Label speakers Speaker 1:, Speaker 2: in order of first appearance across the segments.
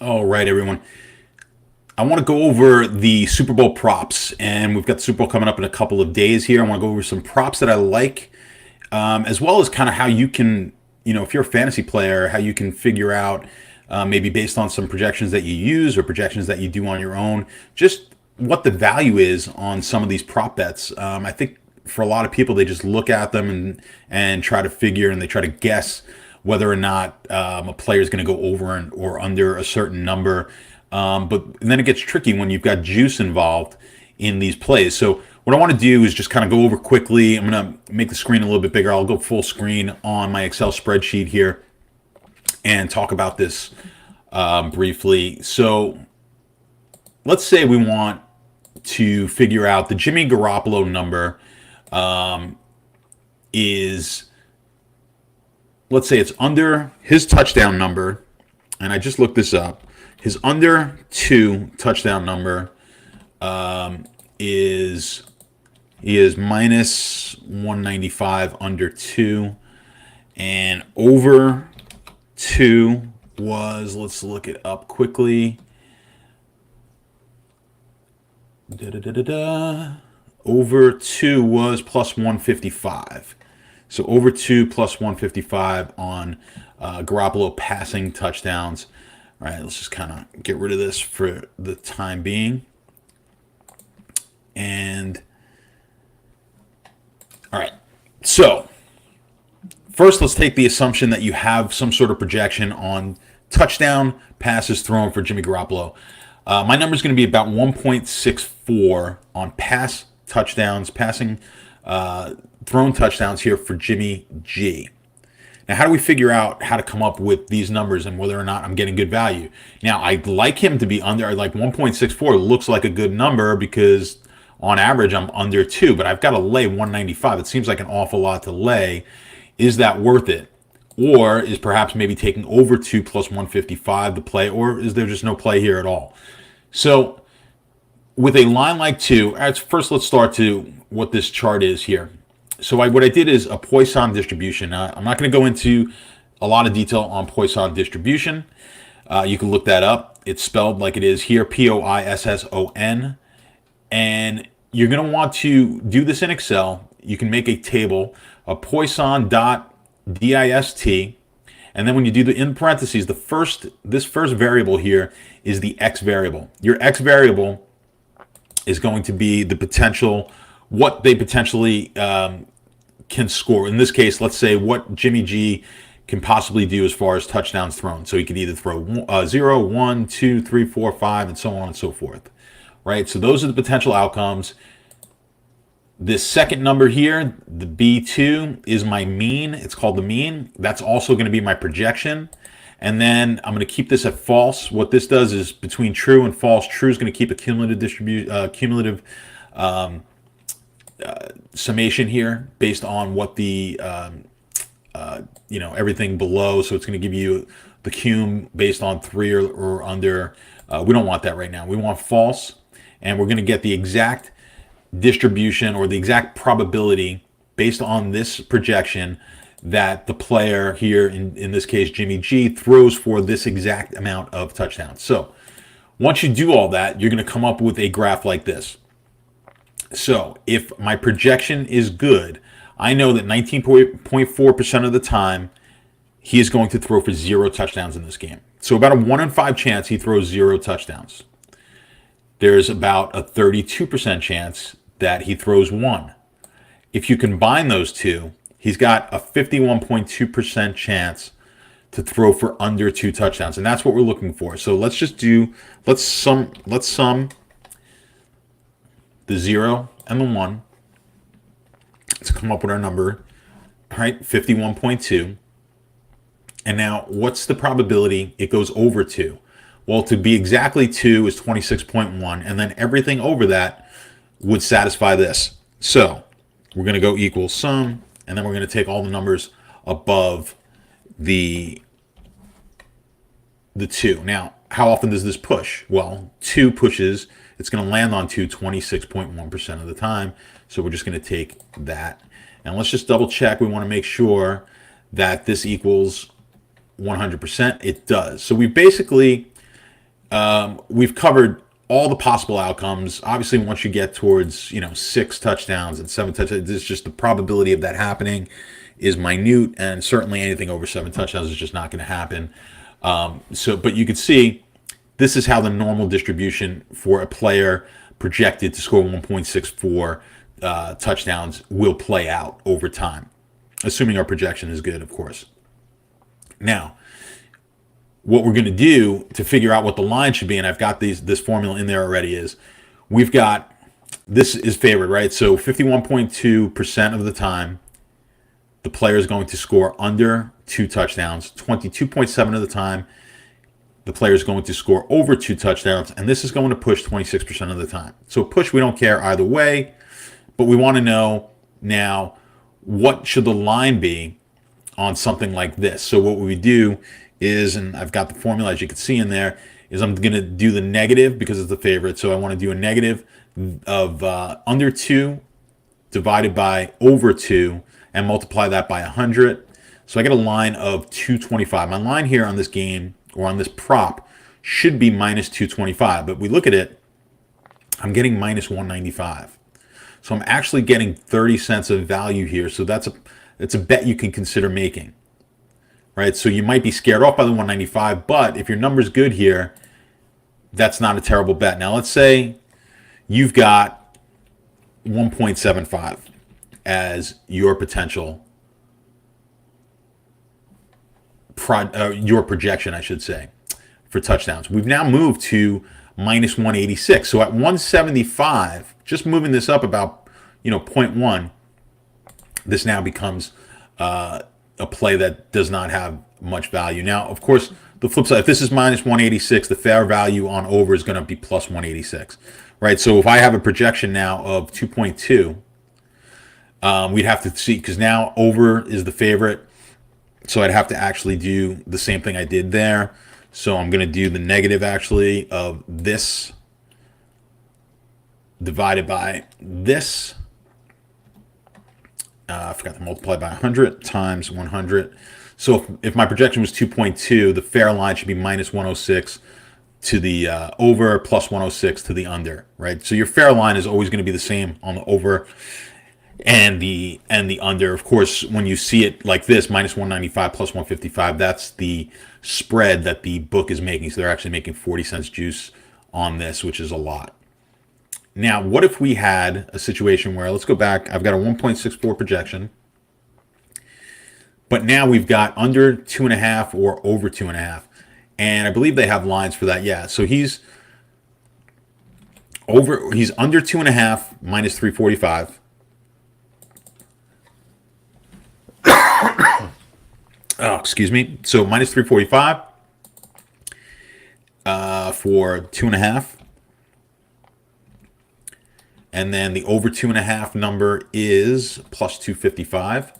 Speaker 1: All right, everyone. I want to go over the Super Bowl props, and we've got the Super Bowl coming up in a couple of days here. I want to go over some props that I like, as well as kind of how you can, if you're a fantasy player, how you can figure out maybe based on some projections that you use or projections that you do on your own, just what the value is on some of these prop bets. I think for a lot of people, they just look at them and try to figure and they try to guess whether or not a player is going to go over or under a certain number. But then it gets tricky when you've got juice involved in these plays. So what I want to do is just kind of go over quickly. I'm going to make the screen a little bit bigger. I'll go full screen on my Excel spreadsheet here and talk about this briefly. So let's say we want to figure out the Jimmy Garoppolo number is, let's say it's under his touchdown number, and I just looked this up. His under 2 touchdown number is he is minus 195 under 2, and over 2 was, let's look it up quickly. Over 2 was plus 155. So over 2 plus 155 on Garoppolo passing touchdowns. All right, let's just kind of get rid of this for the time being. And all right, so first let's take the assumption that you have some sort of projection on touchdown passes thrown for Jimmy Garoppolo. My number is going to be about 1.64 on pass touchdowns, passing thrown touchdowns here for Jimmy G. Now, how do we figure out how to come up with these numbers and whether or not I'm getting good value? Now, I'd like him to be under, like 1.64 looks like a good number because on average I'm under 2, but I've got to lay 195. It seems like an awful lot to lay. Is that worth it? Or is perhaps maybe taking over 2 plus 155 the play, or is there just no play here at all? So with a line like 2, first let's start to what this chart is here. So what I did is a Poisson distribution. I'm not going to go into a lot of detail on Poisson distribution. You can look that up. It's spelled like it is here, Poisson. And you're going to want to do this in Excel. You can make a table, a Poisson.dist. And then when you do the in parentheses, this first variable here is the X variable. Your X variable is going to be the potential, what they potentially can score. In this case, let's say what Jimmy G can possibly do as far as touchdowns thrown. So he could either throw 0, 1, 2, 3, 4, 5, and so on and so forth. Right? So those are the potential outcomes. This second number here, the B2, is my mean. It's called the mean. That's also going to be my projection. And then I'm going to keep this at false. What this does is between true and false, true is going to keep a cumulative summation here based on what the everything below. So it's going to give you the cum based on 3 or under. We don't want that right now. We want false, and we're going to get the exact distribution or the exact probability based on this projection that the player here, in this case Jimmy G, throws for this exact amount of touchdowns. So once you do all that, you're going to come up with a graph like this. So if my projection is good, I know that 19.4% of the time he is going to throw for 0 touchdowns in this game. So about a 1 in 5 chance he throws 0 touchdowns. There's about a 32% chance that he throws 1. If you combine those two, he's got a 51.2% chance to throw for under 2 touchdowns, and that's what we're looking for. So let's sum the 0 and the 1 to come up with our number, right? 51.2. And now, what's the probability it goes over 2? Well, to be exactly 2 is 26.1, and then everything over that would satisfy this. So we're going to go equal sum, and then we're going to take all the numbers above the 2. Now, how often does this push? Well, 2 pushes. It's going to land on 2 26.1% of the time. So we're just going to take that. And let's just double check. We want to make sure that this equals 100%. It does. So we basically We've covered all the possible outcomes. Obviously, once you get towards 6 touchdowns and 7 touchdowns, it's just the probability of that happening is minute, and certainly anything over 7 touchdowns is just not going to happen. But you can see this is how the normal distribution for a player projected to score 1.64 touchdowns will play out over time, assuming our projection is good, of course. Now, what we're going to do to figure out what the line should be, and I've got this formula in there already, is we've got, this is favored, right? So 51.2% of the time, the player is going to score under 2 touchdowns. 22.7% of the time, the player is going to score over 2 touchdowns, and this is going to push 26% of the time. So push, we don't care either way, but we want to know now what should the line be on something like this. So what we do is, and I've got the formula as you can see in there, is I'm going to do the negative because it's the favorite. So I want to do a negative of under 2 divided by over 2 and multiply that by 100. So I get a line of 225. My line here on this game, or on this prop, should be minus 225. But we look at it, I'm getting minus 195. So I'm actually getting 30 cents of value here. So it's a bet you can consider making. Right? So you might be scared off by the 195, but if your number's good here, that's not a terrible bet. Now let's say you've got 1.75 as your potential, your projection, I should say, for touchdowns. We've now moved to minus 186. So at 175, just moving this up about 0.1, this now becomes a play that does not have much value. Now, of course, the flip side, if this is minus 186, the fair value on over is going to be plus 186, right? So if I have a projection now of 2.2, we'd have to see, because now over is the favorite, so I'd have to actually do the same thing I did there. So I'm going to do the negative, actually, of this divided by this. I forgot to multiply by 100 times 100. So if my projection was 2.2, the fair line should be minus 106 to the over, plus 106 to the under, right? So your fair line is always going to be the same on the over and the under. Of course, when you see it like this, minus 195 plus 155, that's the spread that the book is making. So they're actually making 40 cents juice on this, which is a lot. Now, what if we had a situation where, let's go back, I've got a 1.64 projection, but now we've got under 2.5 or over 2.5, and I believe they have lines for that. Yeah, so he's under 2.5 minus 345. Oh, excuse me. So minus 345 for 2.5. And then the over 2.5 number is plus 255.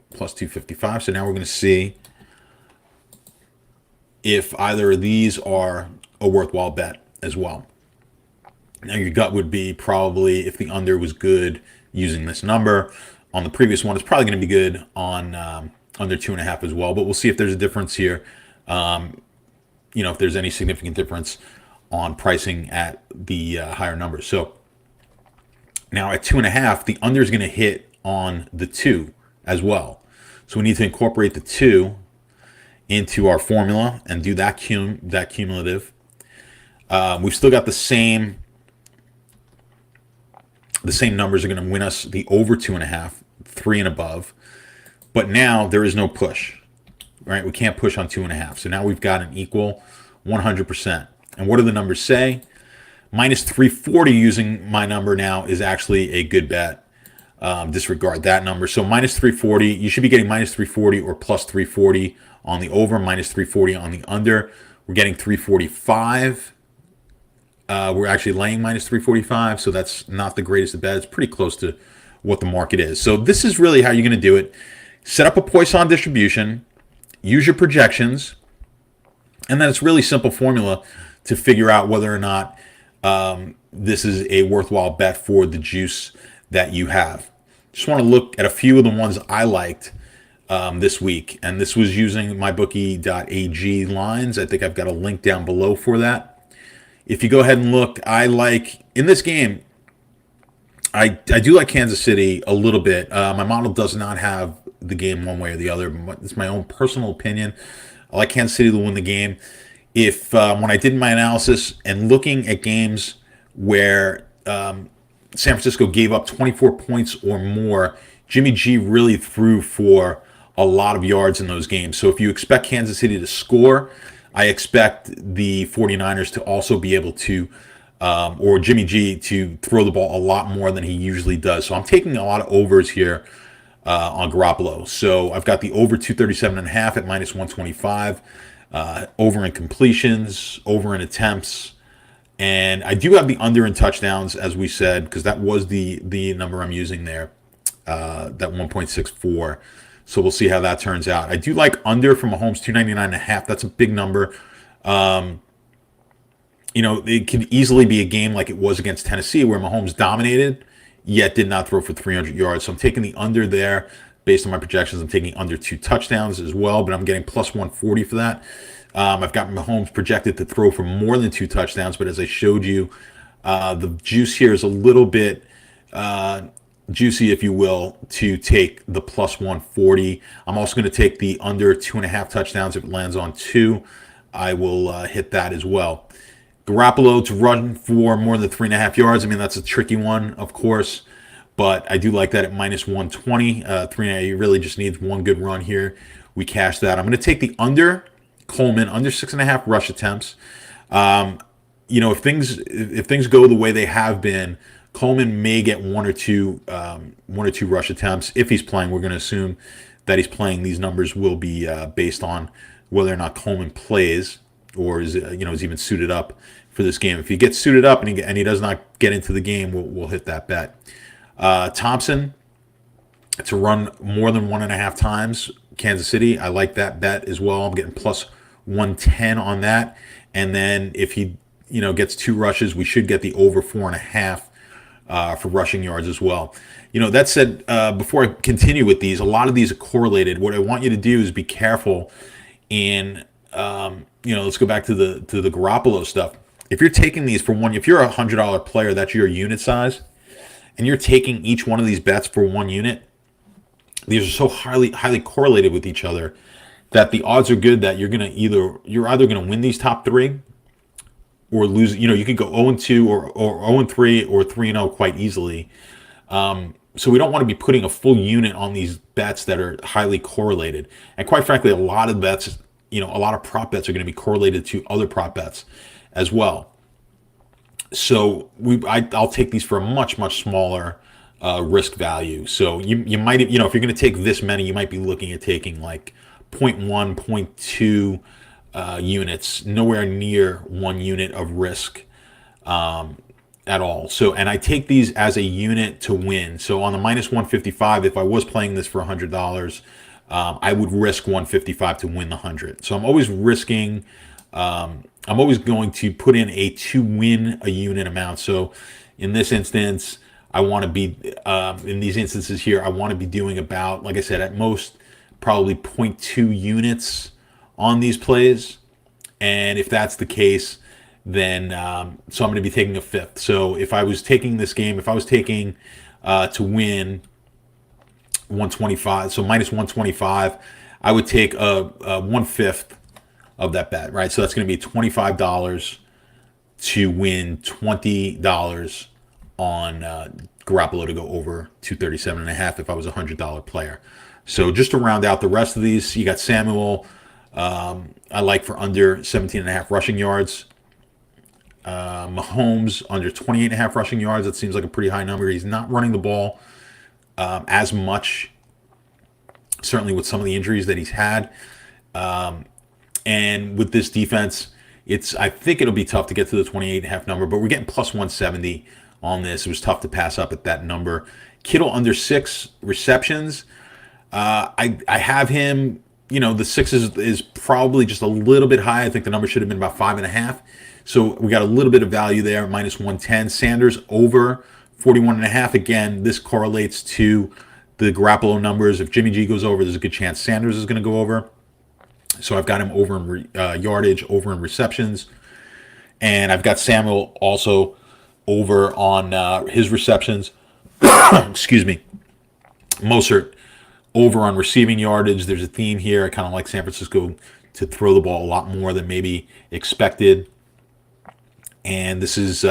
Speaker 1: Plus 255. So now we're going to see if either of these are a worthwhile bet as well. Now your gut would be probably, if the under was good using this number. On the previous one, it's probably going to be good on under 2.5 as well. But we'll see if there's a difference here. If there's any significant difference on pricing at the higher numbers. So now at 2.5, the under is going to hit on the 2 as well. So we need to incorporate the 2 into our formula and do that cumulative. We've still got the same numbers are going to win us the over 2.5, 3 and above. But now there is no push, right? We can't push on 2.5. So now we've got an equal 100%. And what do the numbers say? Minus 340 using my number now is actually a good bet. Disregard that number. So minus 340, you should be getting minus 340 or plus 340 on the over, minus 340 on the under. We're getting 345. We're actually laying minus 345, so that's not the greatest of bet. It's pretty close to what the market is. So this is really how you're going to do it. Set up a Poisson distribution, use your projections, and then it's really simple formula to figure out whether or not this is a worthwhile bet for the juice that you have. Just want to look at a few of the ones I liked this week, and this was using mybookie.ag lines. I think I've got a link down below for that. If you go ahead and look, I like in this game. I do like Kansas City a little bit. My model does not have the game one way or the other. But it's my own personal opinion. I like Kansas City to win the game. If when I did my analysis and looking at games where San Francisco gave up 24 points or more, Jimmy G really threw for a lot of yards in those games. So if you expect Kansas City to score, I expect the 49ers to also be able to, or Jimmy G to throw the ball a lot more than he usually does. So I'm taking a lot of overs here on Garoppolo. So I've got the over 237.5 at minus 125, over in completions, over in attempts. And I do have the under in touchdowns, as we said, because that was the number I'm using there, that 1.64. So we'll see how that turns out. I do like under from Mahomes 299.5. That's a big number. It could easily be a game like it was against Tennessee where Mahomes dominated, yet did not throw for 300 yards. So I'm taking the under there based on my projections. I'm taking under 2 touchdowns as well, but I'm getting plus 140 for that. I've got Mahomes projected to throw for more than 2 touchdowns, but as I showed you, the juice here is a little bit juicy, if you will, to take the plus 140. I'm also going to take the under 2.5 touchdowns. If it lands on 2, I will hit that as well. Garoppolo to run for more than 3.5 yards. I mean, that's a tricky one, of course, but I do like that at minus 120. 3.5, he really just needs one good run here. We cash that. I'm going to take the under Coleman, under 6.5 rush attempts. If things go the way they have been, Coleman may get one or two rush attempts if he's playing. We're going to assume that he's playing. These numbers will be based on whether or not Coleman plays or is even suited up for this game. If he gets suited up and he does not get into the game, we'll hit that bet. Thompson to run more than 1.5 times. Kansas City, I like that bet as well. I'm getting plus 110 on that. And then if he gets 2 rushes, we should get the over 4.5 for rushing yards as well. That said, before I continue with these, a lot of these are correlated. What I want you to do is be careful in, let's go back to the Garoppolo stuff. If you're taking these for one, if you're a $100 player, that's your unit size, and you're taking each one of these bets for 1 unit, these are so highly correlated with each other that the odds are good that you're either going to win these top 3 or lose. You could go 0-2 or 0-3 or 3-0 quite easily. So we don't want to be putting a full unit on these bets that are highly correlated. And quite frankly, a lot of bets, a lot of prop bets are going to be correlated to other prop bets as well. So I'll take these for a much, much smaller risk value. So you might, if you're going to take this many, you might be looking at taking like 0.1, 0.2 units, nowhere near 1 unit of risk at all. So, and I take these as a unit to win. So on the minus 155, if I was playing this for $100, I would risk 155 to win the 100. So I'm always risking. I'm always going to put in to win a unit amount. So in this instance, I want to be in these instances here, I want to be doing about, like I said, at most probably 0.2 units on these plays. And if that's the case, then so I'm going to be taking a fifth. So if I was taking this game, if I was taking to win 125, so minus 125, I would take a 1/5 of that bet, right? So that's going to be $25 to win $20 on Garoppolo to go over 237.5 if I was a $100 player. So just to round out the rest of these, you got Samuel. I like for under 17.5 rushing yards. Mahomes under 28.5 rushing yards. That seems like a pretty high number. He's not running the ball as much, certainly with some of the injuries that he's had. And with this defense, I think it'll be tough to get to the 28.5 number, but we're getting plus 170 on this. It was tough to pass up at that number. Kittle under 6 receptions. I have him, the 6 is probably just a little bit high. I think the number should have been about 5.5. So we got a little bit of value there, minus 110. Sanders over 41.5. Again, this correlates to the Garoppolo numbers. If Jimmy G goes over, there's a good chance Sanders is going to go over. So I've got him over in yardage, over in receptions, and I've got Samuel also over on his receptions. Excuse me. Mostert over on receiving yardage. There's a theme here. I kind of like San Francisco to throw the ball a lot more than maybe expected. And this is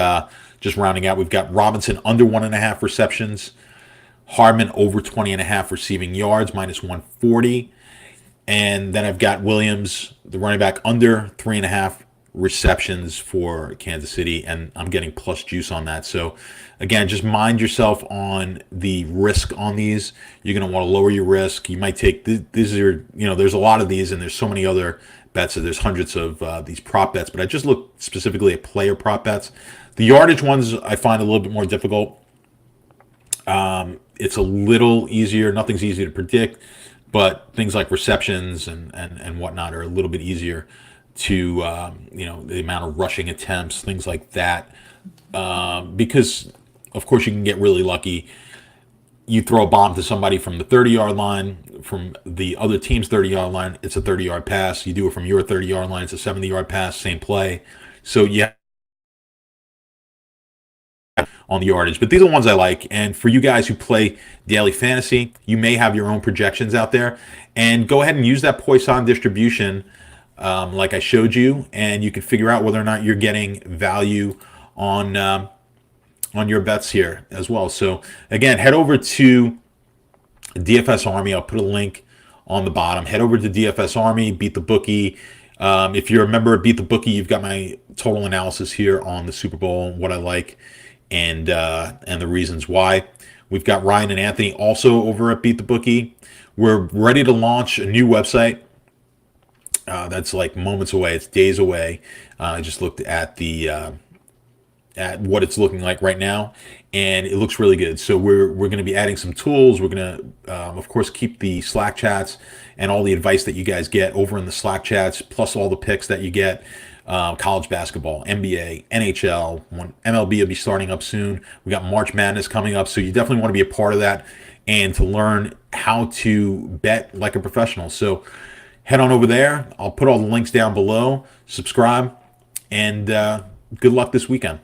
Speaker 1: just rounding out. We've got Robinson under 1.5 receptions. Hardman over 20.5 receiving yards, minus 140. And then I've got Williams, the running back, under 3.5 receptions for Kansas City, and I'm getting plus juice on that. So again, just mind yourself on the risk on these. You're going to want to lower your risk. You might take these are, there's a lot of these, and there's so many other bets. So there's hundreds of these prop bets, but I just look specifically at player prop bets. The yardage ones I find a little bit more difficult. It's a little easier. Nothing's easy to predict, but things like receptions and whatnot are a little bit easier to, the amount of rushing attempts, things like that. Because, of course, you can get really lucky. You throw a bomb to somebody from the 30-yard line, from the other team's 30-yard line, it's a 30-yard pass. You do it from your 30-yard line, it's a 70-yard pass, same play. So, yeah, on the yardage. But these are the ones I like. And for you guys who play daily fantasy, you may have your own projections out there. And go ahead and use that Poisson distribution like I showed you, and you can figure out whether or not you're getting value on your bets here as well. So again, head over to DFS Army. I'll put a link on the bottom. Head over to DFS Army, Beat the Bookie. If you're a member of Beat the Bookie, you've got my total analysis here on the Super Bowl, what I like, and the reasons why. We've got Ryan and Anthony also over at Beat the Bookie. We're ready to launch a new website. That's like moments away. It's days away. I just looked at at what it's looking like right now, and it looks really good. So we're going to be adding some tools. We're going to, of course, keep the Slack chats and all the advice that you guys get over in the Slack chats, plus all the picks that you get. College basketball, NBA, NHL, MLB will be starting up soon. We got March Madness coming up, so you definitely want to be a part of that and to learn how to bet like a professional. So head on over there. I'll put all the links down below. Subscribe, and good luck this weekend.